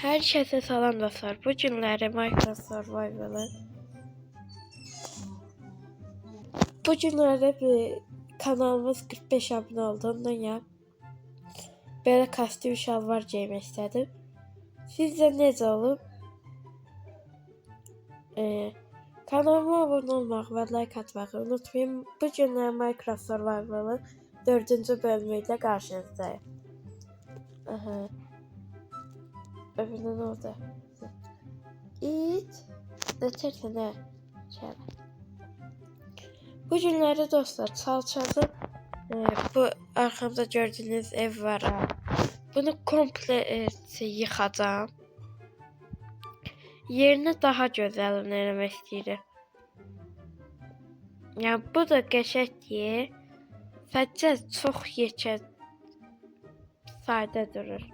Herkese salam dostlar. Bu günləri Minecraft Survival'ı bu günləri bir kanalımız 45 abunə olduğundan ya belə kostyum şalvar geymək istədim. Sizcə necə olub? Kanalıma abunə olmaq və like atmağı unutmayın. Bu günlər Minecraft Survival'ın 4-cü bölümü ilə qarşınızdayım. Öbüründen orada. İt. Neçerse ne? Şöyle. Bu günlerde dostlar salçalı bu arkamda gördüğünüz ev var. Bunu komple yıkacağım. Yerine daha güzel eləmək istəyirəm. Yani bu da qəşəng yer. Sadəcə çox yekə sadə durur.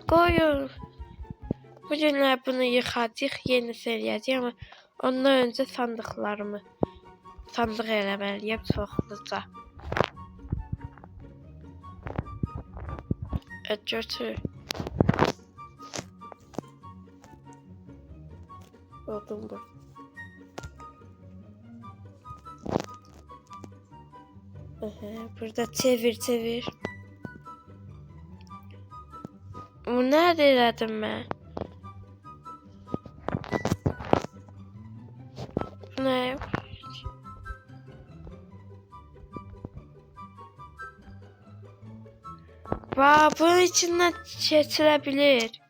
Koyun. Bu günler bunu yıkacağıq, yeni eləyəcəyik ama ondan önce sandık eləməliyəm çoxluca. Götür. Odun bu. Burada çevir. Bu nerede elədim mən? Ne? Vay, bunun içinden geçilebilir.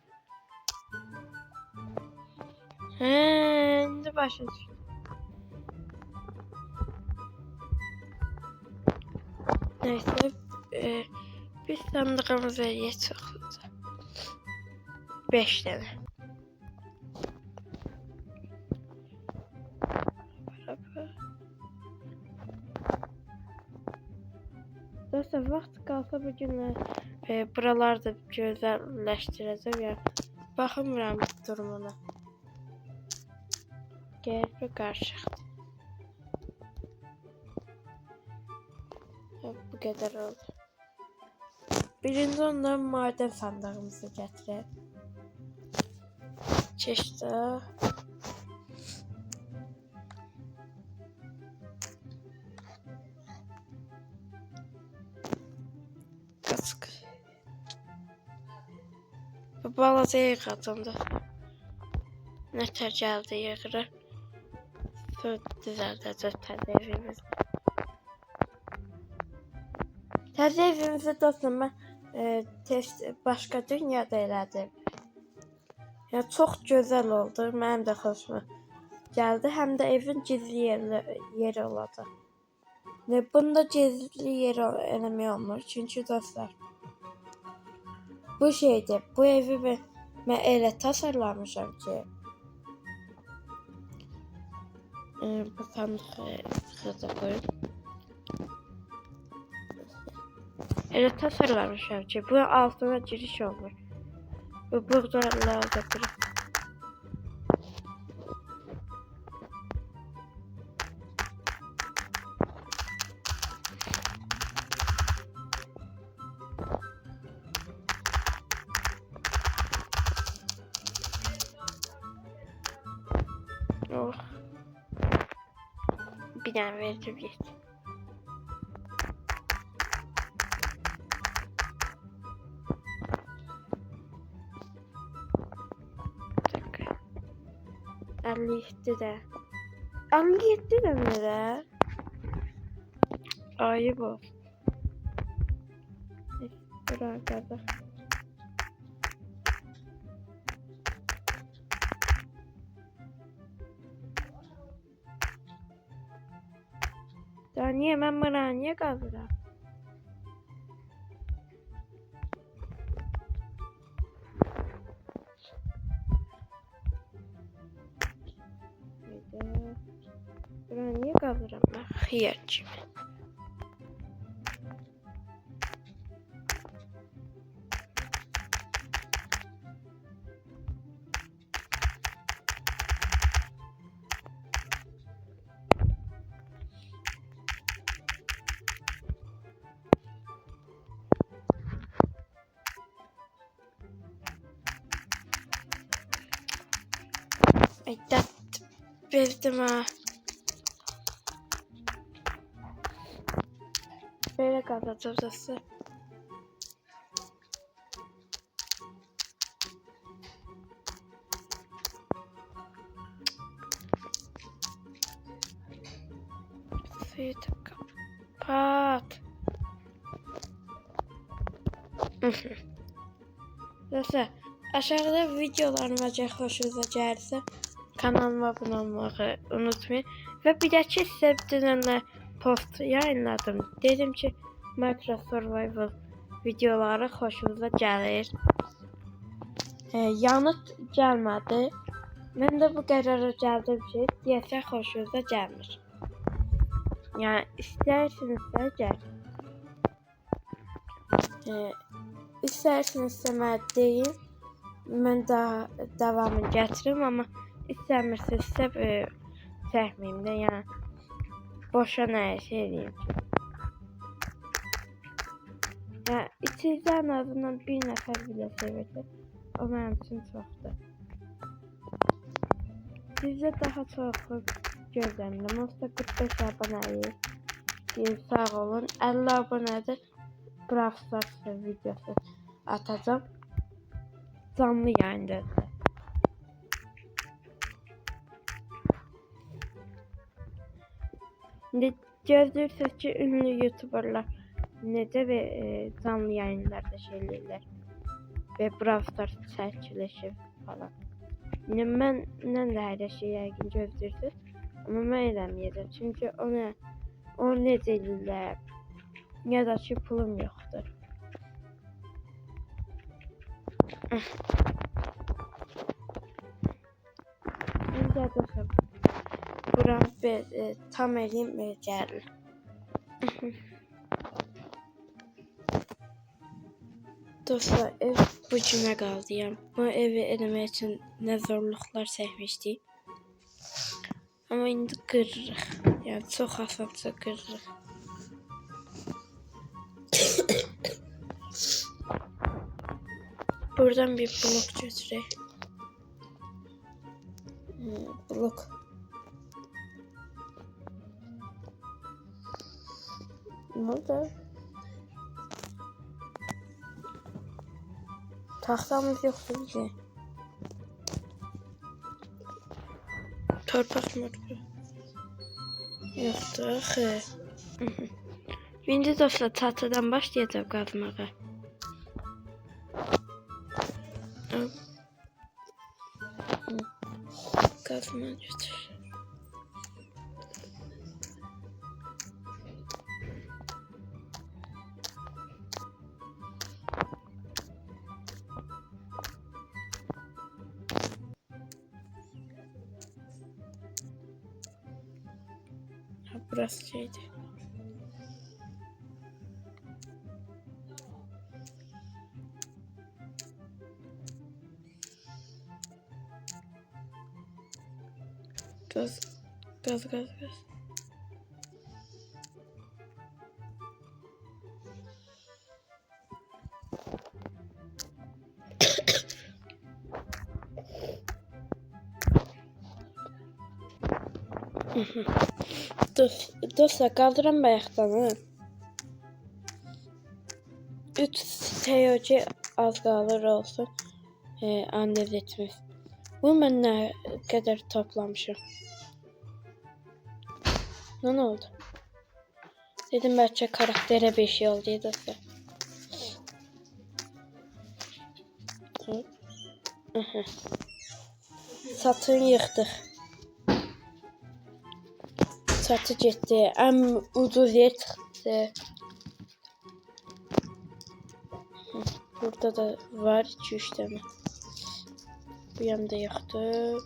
Şimdi başa düştüm. Neyse, biz sandığımızı yetiştirdik. 5 tane. Dostlar vaxt qalsa bu günlər buraları da gözəlləşdirəcəm ya. Baxmıram durumuna. Gəl bir qarşı. Bu qədər oldu. Birinci ondan maden sandığımızı gətirək. Keçdi. Kaçıq. Bu balaca yığacamda. Nətər gəldi yığırı. Su düzəldəcək təzə evimiz. Təzə evimizi dostum mən başqa dünyada elədim. Yəni çox gözəl oldu. Mənim də xoşuma gəldi. Həm də evin gizli yeri olacaq. Bunda gizli yer eləmək olmur. Çünki dostlar bu şeydir. Bu evi mən elə tasarlamışam ki bu sandığı koyup elə tasarlamışam ki bu altına giriş olmur. Bu burada lazımdır. Oh. Bir tane verdim geçti. Tak. 57 de. 57 de nere? Ayıp o. Dur arkadaşlar. Ya niye ben bana niye kazıram? Bana niye kazıram ben? Hıyarcım. Ay dert verdim ha. Böyle kalacağız orası. Suyu da kapat. Neyse. Aşağıda videolarım olacak, hoşunuza gəlirsə kanalıma abunə olmağı unutmayın. Ve bir de ki size bir dünənlə post yayınladım. Dedim ki Minecraft Survival videoları hoşunuza gəlir. Yanıt gəlmədi. Mən də bu qərara gəldim ki, deyəsə hoşunuza gəlmir. Yəni istəyirsinizsə gəl. İstəyirsinizsə mənə deyin. Mən daha devamını getiririm, amma istəmirsinizsə çəkməyim də, yəni boşa nə şey edeyim. Yəni içinizdə en azından bir nəfər belə sevirsə, o mənim üçün çoxdur. Sizə daha çoxu gözlənirəm. Olsa 45 abunəyi sağ olun. 50 abunədə Brawl Stars videosu atacağım. Canlı yayında. Şimdi gözlürsünüz ki ünlü YouTuberlar necə ve canlı yayınlarda şeylerler ve Brawl Stars çəkilişi falan. Yəni məndən də hər şey yəqin gözləyirsiniz. Amma mən eləməyəcəm. Çünki o necə eləyirlər ya da ki pulum yoxdur. İndi dostlar buramı tam eləyim gəlir. Dostlar ev bu cümə qaldı. Yəni bu evi eləmək üçün nə zorluqlar çəkmişdik. Amma indi qırırıq. Yəni çox asanca qırırıq. Buradan bir blok götürək. Blok. Ne oldu? Tahtamız yoktu bize. Torpak mı? Yoktu. Şimdi dostlar tahtadan başlayacağım kazmaya. Kazma götür. Burası şeydi. Gaz. Dostlar kaldıran bayaqdan ha. 3 TOC az qalır olsun. Analiz etmək. Bu mən nə qədər toplamışım. Ne oldu? Dedim bəlkə karakterə bir şey oldu dostlar. Satın yıxdıq. Satı getdi. Ən ucuz yer çıxdı. Burada da var 2-3 tane. Bu yanda yıxdı.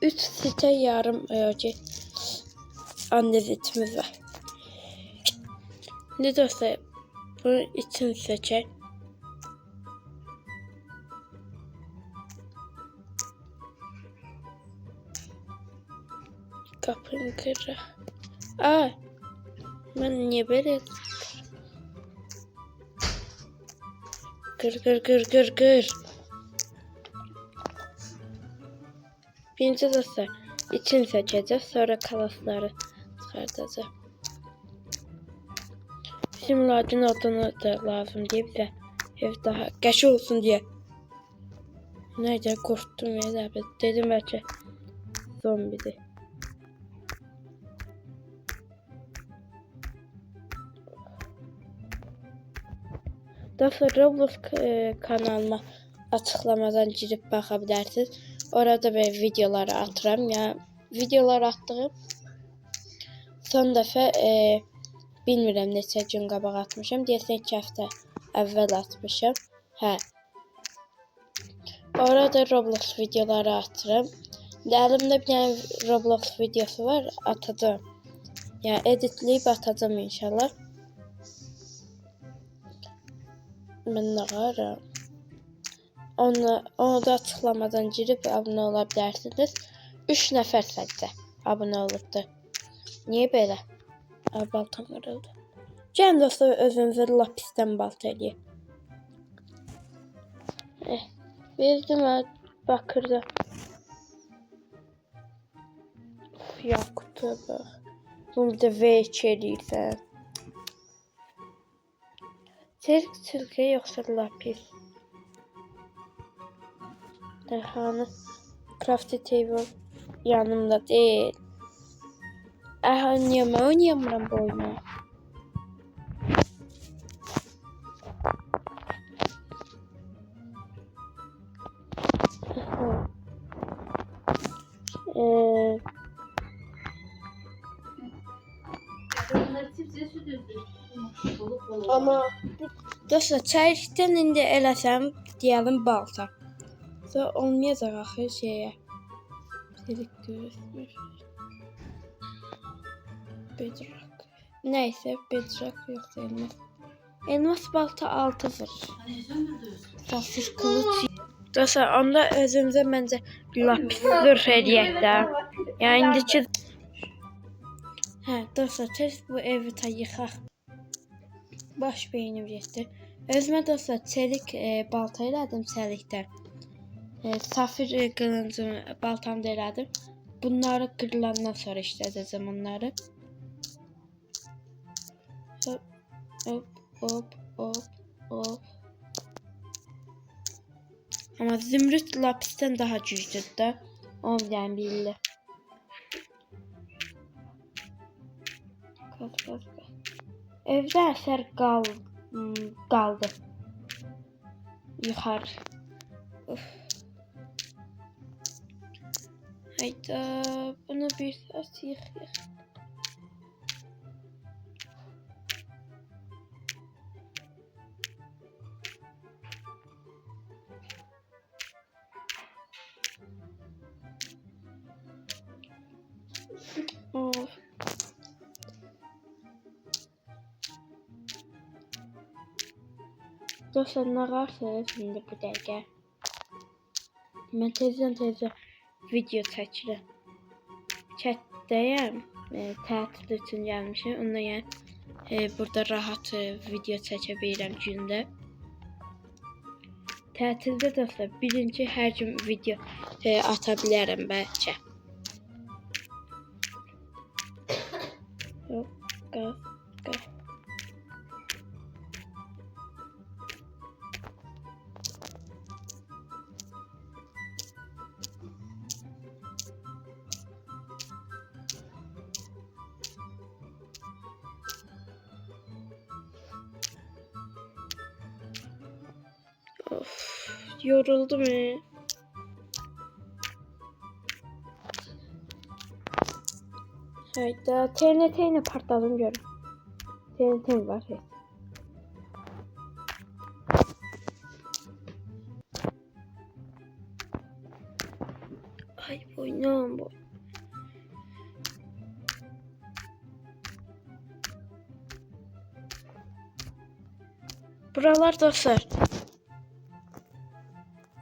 3 site yarım andezitimiz var. Ne dostlar bunun için seçək. Kapını kırıq. Ben niye böyle kır. Birinci dostlar için seçeceğiz. Sonra kalasları çıkartacağız. Bizim ladin adını da lazım diye bize ev daha qəşəng olsun diye. Neyse korktum ya. Dedim belki zombidir. Dostlar Roblox kanalıma açıklamadan girip bakabilirsiniz. Orada ben videoları atıram. Ya videolar attığım son dəfə bilmirəm neçə gün qabaq atmışam. Deyəsən 2 həftə əvvəl atmışam. Hə. Orada Roblox videoları atıram. Əlimdə bir tane Roblox videosu var, atacağım. Yani editleyip atacağım inşallah. Ben ne var? Onu da açıklamadan girip abone olabilirsiniz. 3 nəfər sadəcə abone olubdu. Niye böyle? Baltam kırıldı. Gəlin dostlar özünüzü lapisten balta eləyək. Verdim bakırda. Yakutu bak. Bunu da V2 eləyirsən. Sirke yoksa lapis. Derhanı crafty table yanımda değil. Oynayamıyorum bu oyunu. Ama dostlar çayırlıktan indi eləsəm diyelim balta. Sonra olmayacaq axır şeyə. Dedik görürüz. Bedrock. Neyse bedrock yoksa elmas. Elmas balta 6 vurur. Safir kılıç. Dostlar onda özümüze bence lapis zırh eləyək də. Yəni indiki dostlar tez bu evi yıxaq. Baş beynim getdi. Özümə dostlar çelik balta elədim çelikdən. Safir kılıncımı baltamda elədim. Bunları kırılandan sonra işlədəcəm onları. Hop hop hop hop hop. Ama zümrüt lapisten daha güçlüdür də. Ondan bildi. Evdə əsər qaldı. Yuxarı. Hayda bunu bir saat yık. Of. Dostlar nə qarsınız şimdi bu dəqiqə? Mən tezdən video çəkirəm. Chatdəyəm. Tətil üçün gəlmişəm. Ondan yəni burada rahat video çəkə bilirəm gündə. Tətildə dostlar birinci hər gün video ata bilərəm bəlkə. Yok, gaz. Of, yoruldum ya. Hayda, TNT partladım görün. TNT var. Evet. Ay boynum bu. Buralar dostlar.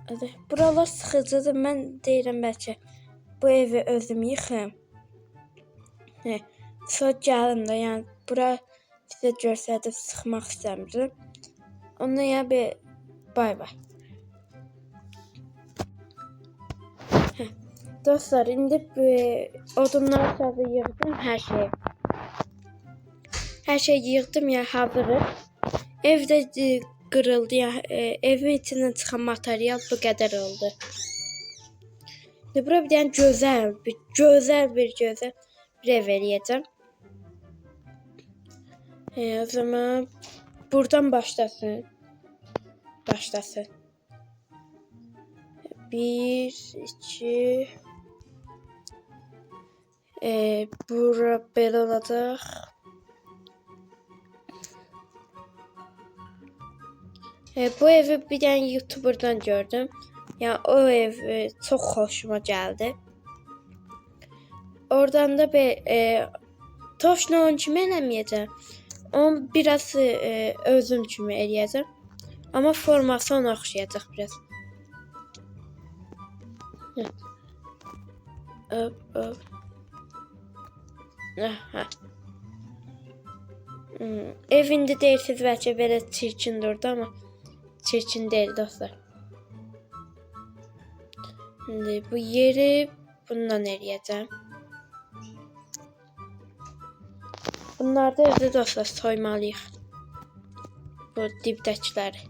Hadi, buralar sıxıcıdır. Mən deyirəm bəlkə bu evi özüm yıxım. Sonra gəlim də, yəni bura sizə görsədib sıxmaq istəmirəm. Ondan yəni bir bay. Dostlar, indi odunları aşağı yığdım, her şeyi. Her şeyi yığdım ya, hazırız. Evde kırıldı ya, evin içinden çıxan material bu kadar oldu. Bura bir tane gözəl bir ev eləyəcəm. O zaman buradan başlasın. Bir, iki. Bura belə olacaq. Bu evi bir tane YouTuber'dan gördüm. Yani o ev çok hoşuma geldi. Oradan da toşla onun kimi eləməyəcəm. Onu biraz özüm kimi eləyəcəm. Ama forması ona oxşayacaq biraz. Hop. Aha. Evinde deyirsiniz bəlkə belə çirkin durdu, ama çirkin değil dostlar. Şimdi bu yeri bundan eləyəcəm. Bunları da evdə dostlar soymalıyıq. Bu dibdəkiləri.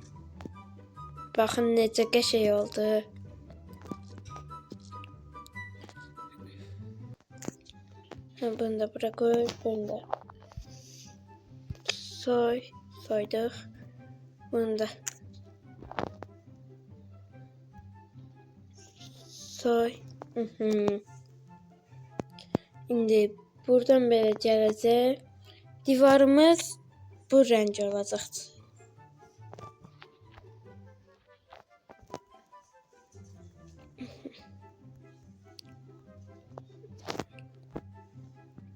Baxın necə qəşəng oldu. Bunu da bura koy, bunu da soyduk. Bunu da soy. Şimdi buradan belə gələcək. Divarımız bu rəng olacaqdır.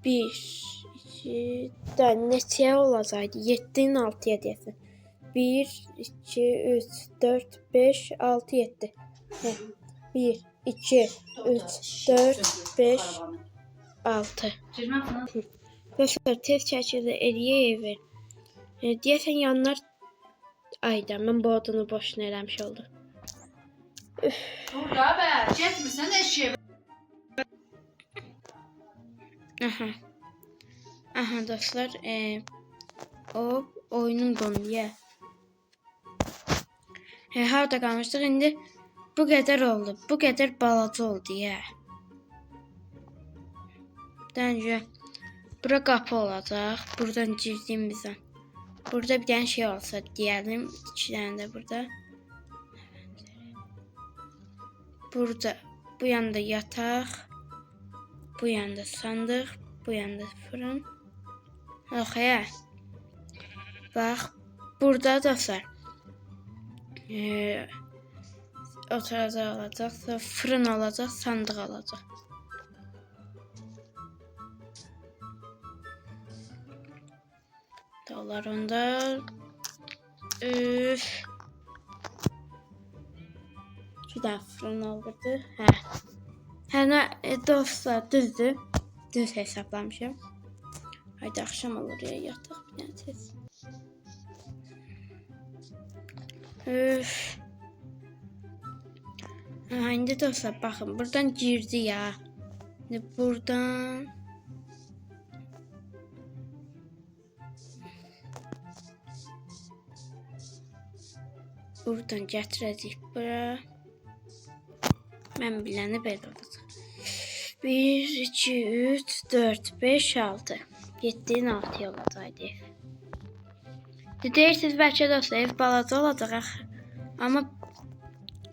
Bir, iki, neçəyə olacaqdı? 7'nin 6'ya deyəsən. 1, 2, 3, 4, 5, 6, 7. 1, 2, 3, 4, 5, 6. Dostlar, tez şəkildə eləyə evi. Deyəsən yanlar... Ayda, mən bu odunu boşuna eləmiş oldum. Burada be, getmirsən eşeğe. Aha dostlar, o oyunun konuyu. Harda qalmışdıq? İndi bu qədər oldu. Bu qədər balaca oldu ya. Dəncə bura qapı olacaq. Buradan girdiyimizdən. Burada bir tane şey olsa diyelim. 2 tane de burada. Burada bu yanda yatak. Bu yanda sandık. Bu yanda fırın. Okey. Bak burada dostlar. Oturacaq olacaq. Fırın olacaq. Sandıq olacaq. Dolar onda. Bir tane fırın olurdu. Hə dostlar düzdür. Düz hesaplamışım. Haydi akşam olur ya, yataq bir tane tez. İndi dostlar baxın, buradan girdi ya. İndi buradan gətirəcəyik bura. Mən biləni belə olacaq. 1, 2, 3, 4, 5, 6. 7'nin 6'ya olacaqdı ev. Deyirsiniz bəlkə dostlar ev balaca olacaq. Amma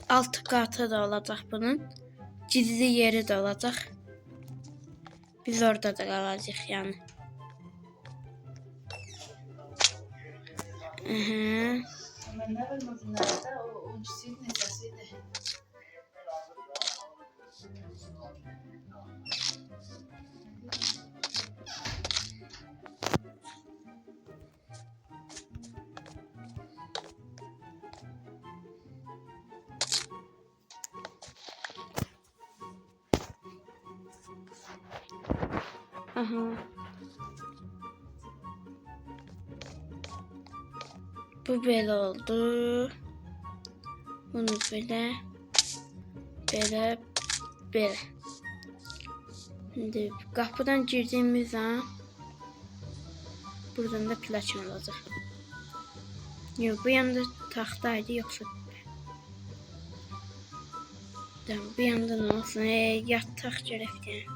altı qatı da olacaq bunun. Gizli yeri de olacaq. Biz orada da qalacağıq yəni. Ben ne bilmedim nerede, o öncüsüydü, nesesiydi. Bu belə oldu. Bunu belə. Şimdi kapıdan girdiğimiz an buradan da platin olacak. Yok, bu yanda tahtaydı yoksa. Tamam, bu yanda ne olsun? Yatak gerek.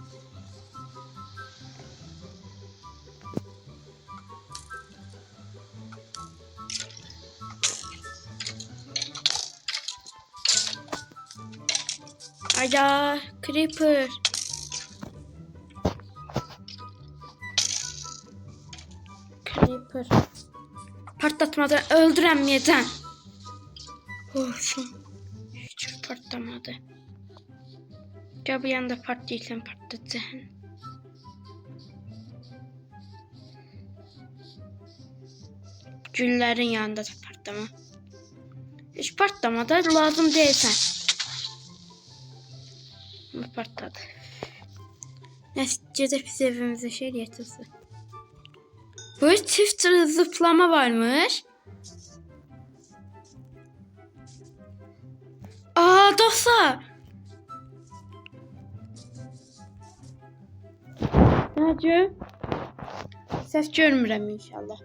Ayda creeper. Creeper. Patlatmadan öldüremeyeceğim. Olsun. Hiç patlamadı. Ya bu yanda patlayırsan patlatacaksın. Güllerin yanında da patlama. Hiç patlamadı, lazım değilsen. Ama patladı. Neticede biz evimize şey getirsin. Böyle çift zıplama varmış. Aa, dostlar. Necə? Ses görmürəm inşallah.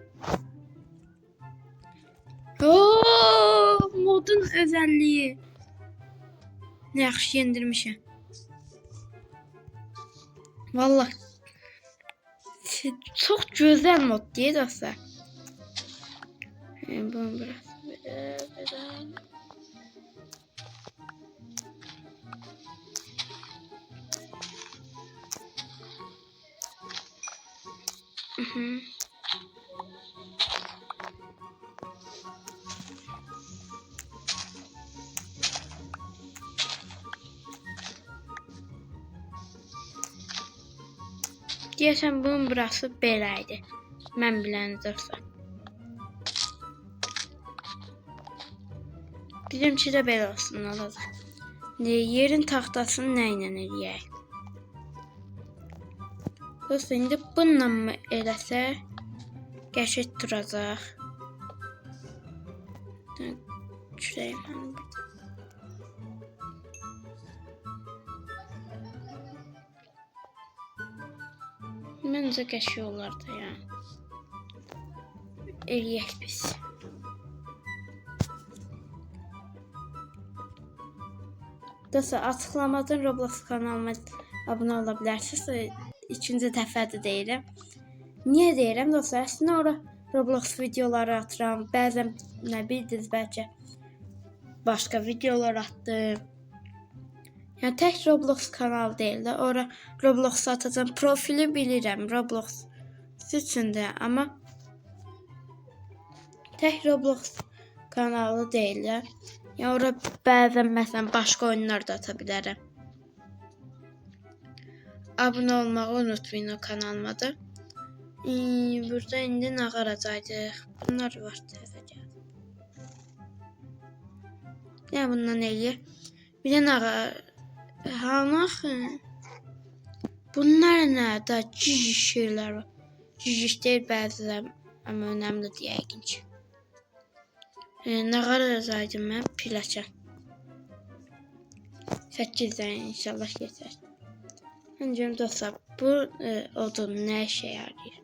Modun özelliği. Ne yaxşı yendirmişəm. Vallahi çok güzel mod değil dostlar. Bunu biraz böyle. Deyəsən bunun burası beləydi. Mən biləndirsə. Bizimki də belə olsun, olacaq. Yerin taxtasını nə ilə eləyək? Dostlar, indi bununla mı eləsə qəşəng duracaq. Çürəyim həmin bir. Məncə qəşəng olar da ya. Eləyək biz. Dostlar, açıqlamadan Roblox kanalıma abunə ola bilərsiniz. İkinci dəfədir deyirəm. Niyə deyirəm dostlar? Əslində ora Roblox videoları atıram. Bəzən nə bildiniz, bəlkə başqa videolar atdım. Yəni tək Roblox kanalı deyil də, ora Roblox atacağım. Profili bilirəm Roblox üçün də, amma tək Roblox kanalı deyil də. Yəni ora bəzən məsələn başqa oyunlar da ata bilərəm. Abunə olmağı unutmayın o kanalıma da. Burada indi nağaracaqdıq. Bunlar var təzə gəldi. Yəni bundan eləyir. Bir də nağar. Hanaxı? Bunlar nə? Da ciciş şeylər var. Ciciş deyil bəzilər, amma önəmli deyəkin ki. Nağaracaqdım mən piləçə. 8-dən inşallah geçər. Öncəm dostlar, bu odun nə işə yarayır?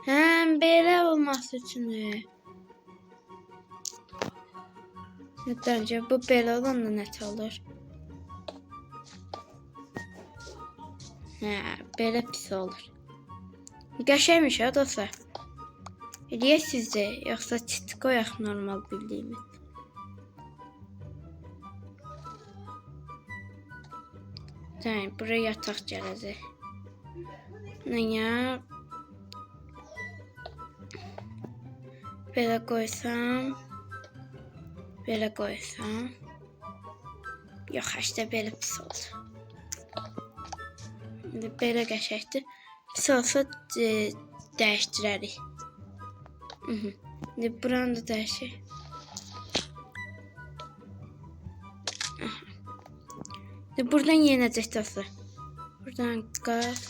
Həm belə olması üçündür. Məncə bu belə olanda nətə olur? Belə pis olur. Qəşəngmiş ha dostlar. Eləyək sizdə, yoxsa çit qoyaq normal bildiyimiz. Tamam, buraya yataq gələcək. Nəyə? Belə qoysam. Belə qoysam. Yox, həşdə belə pis oldu. İndi belə qəşəkdir. Pis olsa dəyişdirərik. İndi buranı da dəyişək. Buradan yenəcək dostlar. Buradan qaz.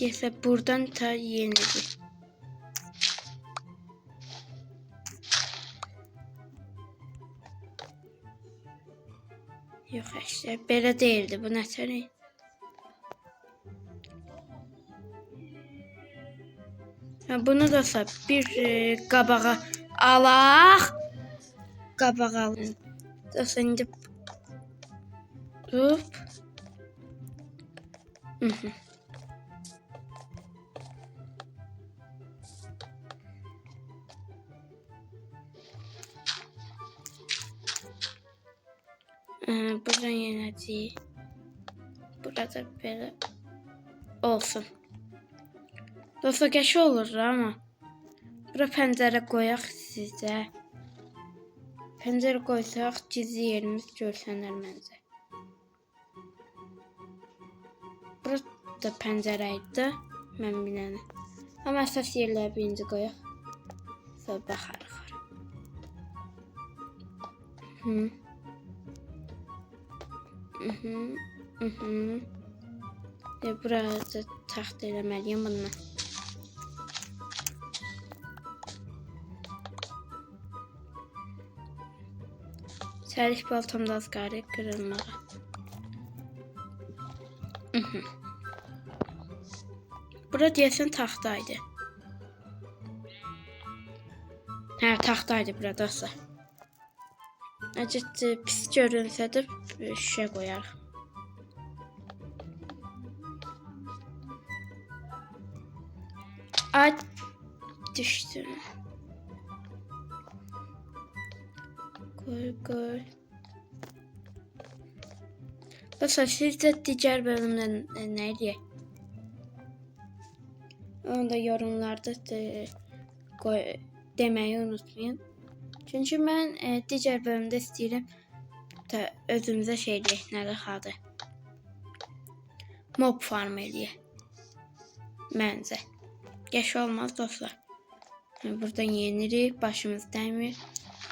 Deyəsə buradan ta yenidir. Yox, işte belə deyildi. Bu nətər? Bunu da bir qabağa alaq. Qabağa alın. Şimdi hop. Buradan yenəcəyik. Burada belə olsun. Dostlar, qəşəng olur amma. Bura pəncərə qoyaq sizə. Pəncərə qoysaq gizli yerimiz görsənər məncə. Bura da pəncərə idi, mən bilənə. Amma əsas yerləri birinci qoyaq. Sonra baxarıq. Burada taxt eləməliyim bununla. Sərif baltamda az qarı qırılmağa. Bura deyəsən taxtaydı. Hə, taxtaydı burada. Acıt pis görünsə də şüşə qoyarıq. Ay, düşdü. Qoy. Dostlar, sizcə digər bölümdə nə eləyək? Onu da yorumlarda deməyi unutmayın. Çünki mən digər bölümdə istəyirəm özümüzə şey eləyək, nədir adı? Mob farm eləyək. Məncə. Qəşəng olmaz dostlar. Buradan yenirik, başımız dəymir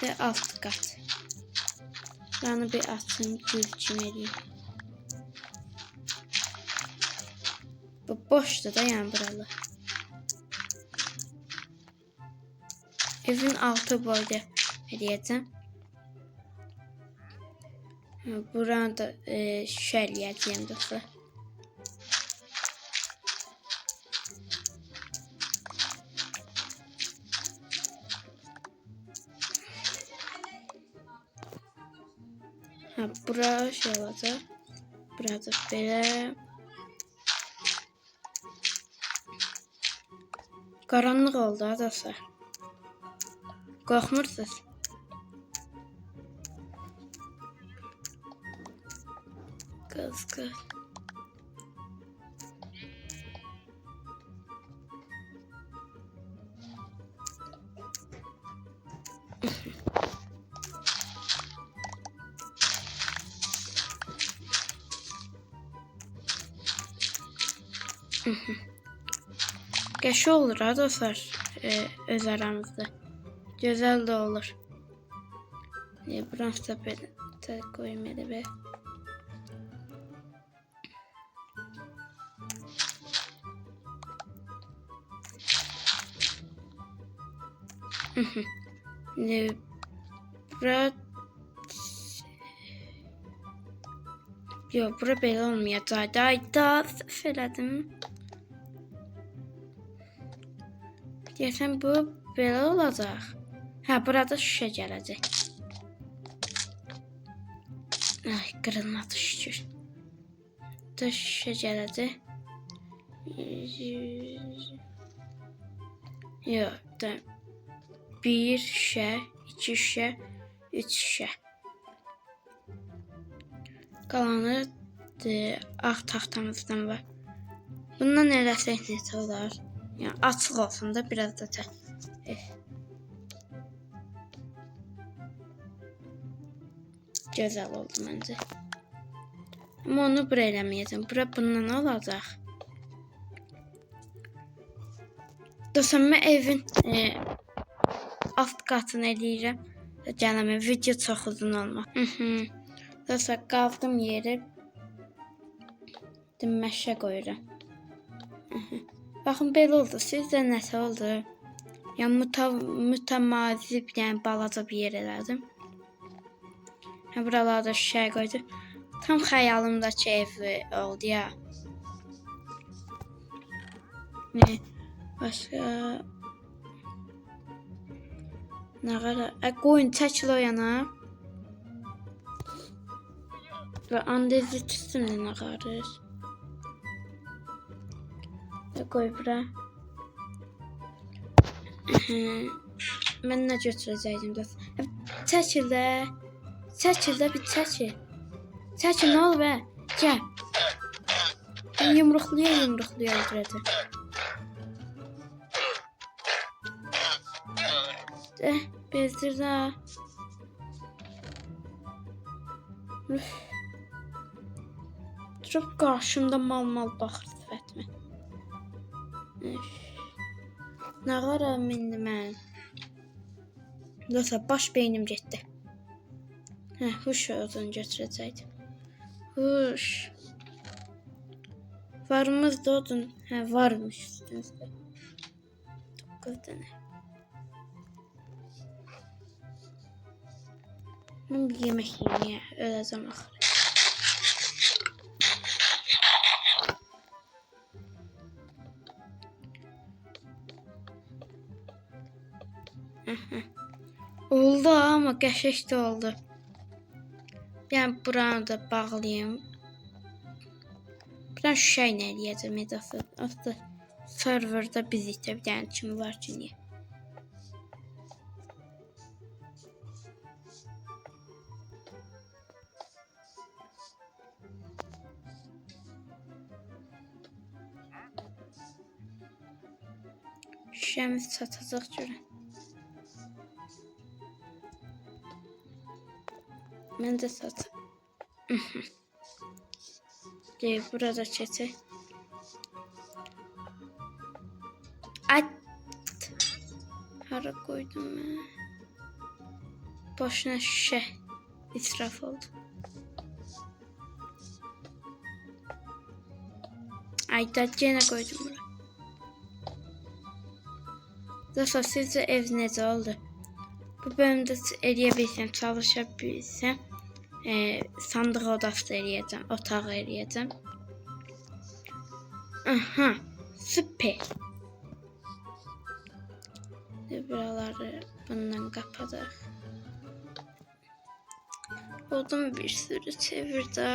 və alt qat. Buranı bir açın, gül kimi eləyim. Bu boşdur da, yəni buralı. Evin altı boyda eləyəcəm. Buranı da şüşə eləyəcəyəm dostlar. Bura şey olacaq. Burada belə. Qaranlıq oldu dostlar. Qorxmursunuz? Qız. Qəşəng olur ha dostlar, öz aramızda. Gözəl də olur. Buranı da belə qoyayım elə be. Bura yox, bura belə olmayacaq. Ayda səhv elədim. Deyəsən bu belə olacaq. Hə, burada şüşə gələcək. Ay, qırılmadı şükür. Burada şüşə gələcək. Yox, da 1 şüşə, 2 şüşə, 3 şüşə. Qalanı ağ taxtamızdan var. Bundan eləsək necə olar? Yəni açıq olsun da, biraz da gözəl oldu məncə. Amma onu bura eləməyəcəm. Bura bundan olacaq. Dostlar, mən evin alt qatını eləyirəm. Gələm, video çox uzun olmaq. Dostlar, qaldım yeri məşə qoyuram. Baxın belə oldu. Sizdə nəsə oldu? Yəni mütəmadi, yəni balaca bir yer elədim. Hə, buralarda şüşə qoydum. Tam xəyalımdakı ev oldu ya. Ne? Başqa nə qədər? Qoyun çəkil o yana. Və andezi tutsun nə qədər. Qoy bura. Mən nə götürəcəydim də? Çəkil də. Çəkil də, bir çəkil. Çəkil, nə olub, gəl. Yumruqluya öldürəcəm. Bezdir də. Durub qarşımda mal baxır sifətimə. Nə qara mindi mən. Dostlar, baş beynim getdi. Huş odun götürəcəkdim. Huş. Varımızda odun. Varmış üstünüzdə. 9 dənə. Mən bir yemək yiyeyim, öləcəm axırı. Oldu ama qəşəng də oldu. Yəni buranı da bağlayayım. Buradan şüşə ilə eləyəcəm edası. Aslında serverda biz itə bir dənə kimi var ki niyə? Şüşəmiz çatacaq görən. Mən də satım. Burada keçək. Ay. Hara qoydum mən? Boşuna şüşə israf oldu. Ay da yenə qoydum bura. Dostlar, sizcə ev necə oldu? Bu bölümdə eləyə bilsəm, çalışa bilsəm, sandıq odası eləyəcəm, otağı eləyəcəm. Aha, süper. Buraları bundan qapadaq. Odun bir sürü çevir də.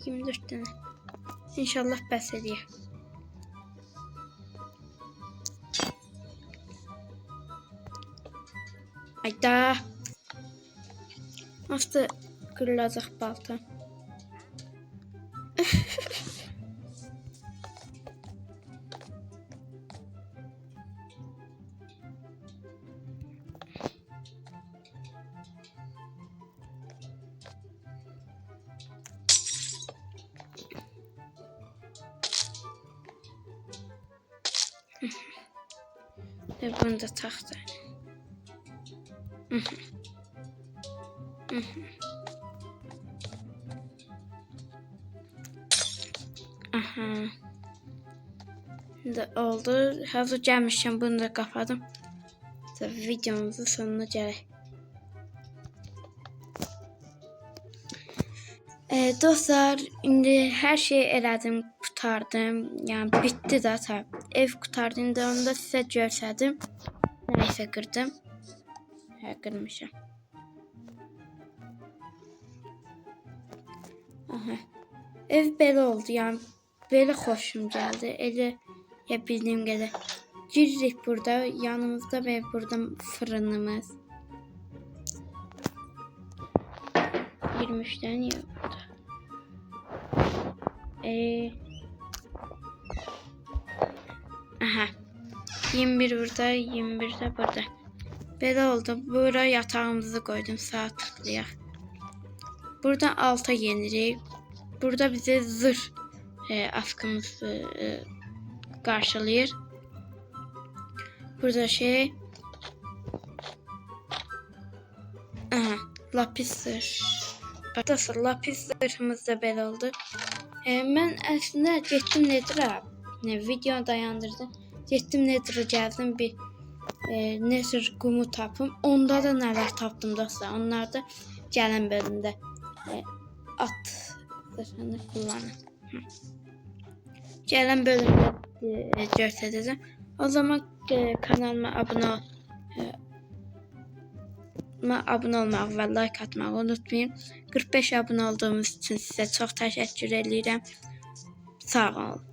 24 dənə. İnşallah bəs eləyək. Ayda. Nasıl kırılacak balta? Ve bunu da taktı. Aha. Da oldu. Hazır gelmişken bunu da kapadım. Tabii videomuzun sonuna geldik. Dostlar, indi her şeyi elədim, qurtardım. Yani bitti de tabii. Ev qurtardığında onu da sizə göstərdim. Neyse kırdım. Kırmışım. Aha. Ev belə oldu, yani belə xoşum gəldi. Elə ya bildiyim qədər. Giririk burada, yanımızda ve burada fırınımız. 23 tane ya burada. Aha. 21 burada, 21 de burada. Belə oldu. Buraya yatağımızı koydum. Saat tıklayaq. Buradan alta yenirik. Burada bize zırh askımızı karşılayır. Burada şey. Aha. Lapis zırh. Arkadaşlar lapis zırhımız da belə oldu. Mən əslində getdim Nether'a. Video dayandırdım. Getdim Nether'a gəldim bir Nether qumu tapım. Onda da nələr tapdım dostlar. Onlar da gələn bölümdə at kullanın. Gələn bölümdə göstərəcəm. O zaman kanalıma abone olmağı və like atmağı unutmayın. 45 abone olduğunuz üçün sizə çox təşəkkür edirəm. Sağ olun.